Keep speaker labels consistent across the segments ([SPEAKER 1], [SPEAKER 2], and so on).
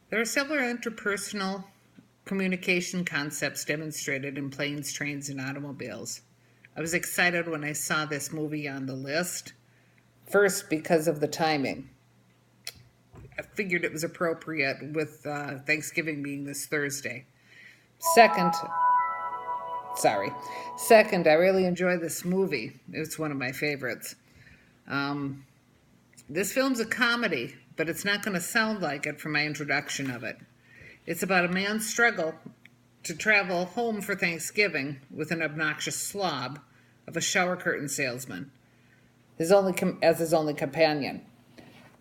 [SPEAKER 1] There are several interpersonal communication concepts demonstrated in planes, trains, and automobiles. I was excited when I saw this movie on the list. First, because of the timing. I figured it was appropriate with Thanksgiving being this Thursday. Second, sorry. Second, I really enjoy this movie. It's one of my favorites. Um, this film's a comedy, but it's not going to sound like it from my introduction of it. It's about a man's struggle to travel home for Thanksgiving with an obnoxious slob of a shower curtain salesman as his only companion.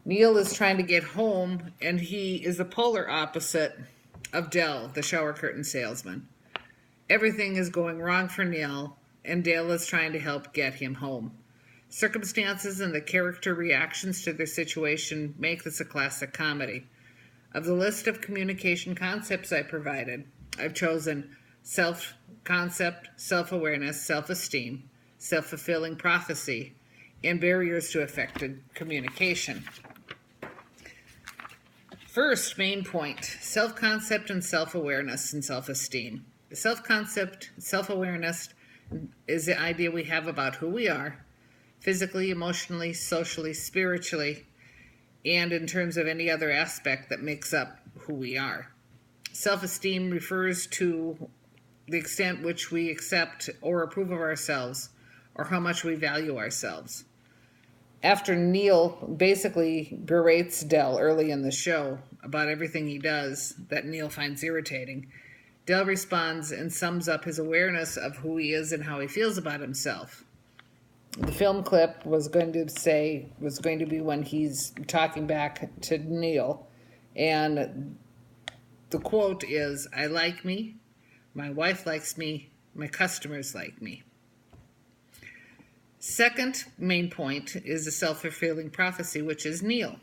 [SPEAKER 1] Neil is trying to get home, and he is the polar opposite of Dell, the shower curtain salesman. Everything is going wrong for Neil, and Dale is trying to help get him home. Circumstances and the character reactions to their situation make this a classic comedy. Of the list of communication concepts I provided, I've chosen self-concept, self-awareness, self-esteem, self-fulfilling prophecy, and barriers to effective communication. First main point, self-concept and self-awareness and self-esteem. Self-concept, self-awareness is the idea we have about who we are, physically, emotionally, socially, spiritually, and in terms of any other aspect that makes up who we are. Self-esteem refers to the extent which we accept or approve of ourselves, or how much we value ourselves. After Neil basically berates Dell early in the show about everything he does that Neil finds irritating, Dell responds and sums up his awareness of who he is and how he feels about himself. The film clip was going to be when he's talking back to Neil, and the quote is, "I like me, my wife likes me, my customers like me." Second main point is the self-fulfilling prophecy, which is Neil.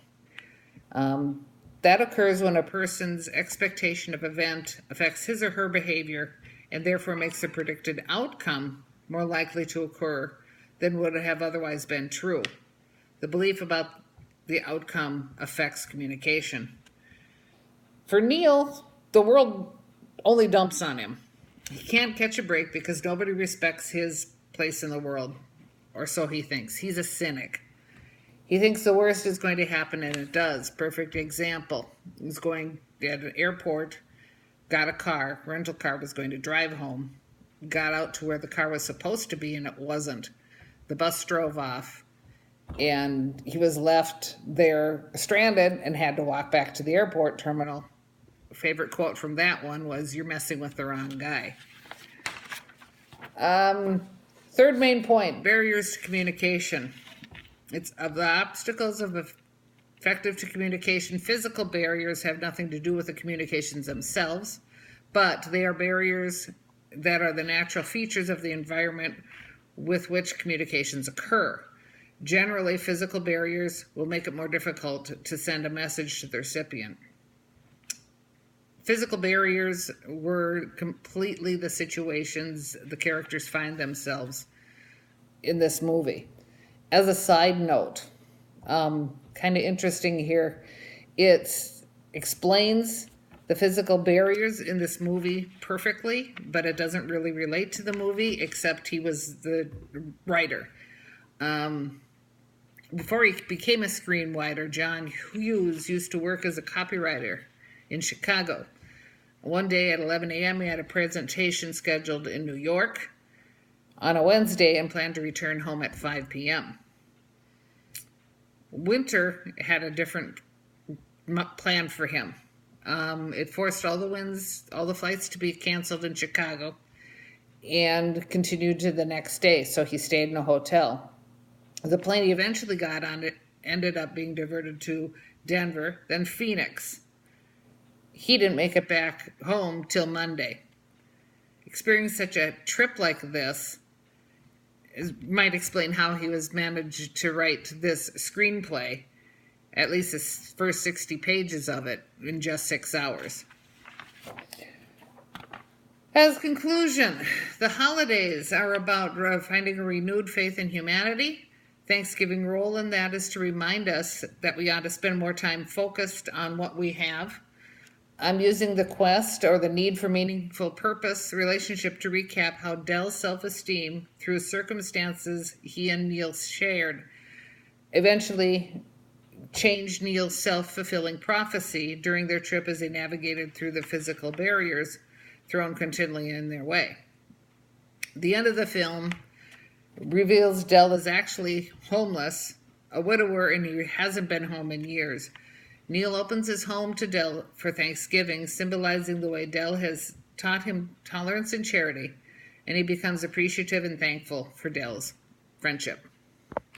[SPEAKER 1] That occurs when a person's expectation of event affects his or her behavior and therefore makes the predicted outcome more likely to occur than would have otherwise been true. The belief about the outcome affects communication. For Neil, the world only dumps on him. He can't catch a break because nobody respects his place in the world, or so he thinks. He's a cynic. He thinks the worst is going to happen, and it does. Perfect example. He was going at an airport, got a car, rental car, was going to drive home, got out to where the car was supposed to be, and it wasn't. The bus drove off, and he was left there stranded and had to walk back to the airport terminal. Favorite quote from that one was, "You're messing with the wrong guy." Third main point, barriers to communication. It's of the obstacles of effective to communication. Physical barriers have nothing to do with the communications themselves, but they are barriers that are the natural features of the environment with which communications occur. Generally, physical barriers will make it more difficult to send a message to the recipient. Physical barriers were completely the situations the characters find themselves in this movie. As a side note, kind of interesting here, it explains the physical barriers in this movie perfectly, but it doesn't really relate to the movie, except he was the writer. Before he became a screenwriter, John Hughes used to work as a copywriter in Chicago. One day at 11 a.m., he had a presentation scheduled in New York on a Wednesday and planned to return home at 5 p.m. Winter had a different plan for him. It forced all the flights to be canceled in Chicago and continued to the next day, so he stayed in a hotel. The plane he eventually got on ended up being diverted to Denver, then Phoenix. He didn't make it back home till Monday. Experiencing such a trip like this might explain how he was managed to write this screenplay, at least the first 60 pages of it, in just 6 hours. As conclusion, the holidays are about finding a renewed faith in humanity. Thanksgiving role in that is to remind us that we ought to spend more time focused on what we have, I'm using the quest or the need for meaningful purpose relationship to recap how Dell's self-esteem, through circumstances he and Neil shared, eventually changed Neil's self-fulfilling prophecy during their trip as they navigated through the physical barriers thrown continually in their way. The end of the film reveals Dell is actually homeless, a widower, and he hasn't been home in years. Neil opens his home to Dell for Thanksgiving, symbolizing the way Dell has taught him tolerance and charity, and he becomes appreciative and thankful for Dell's friendship.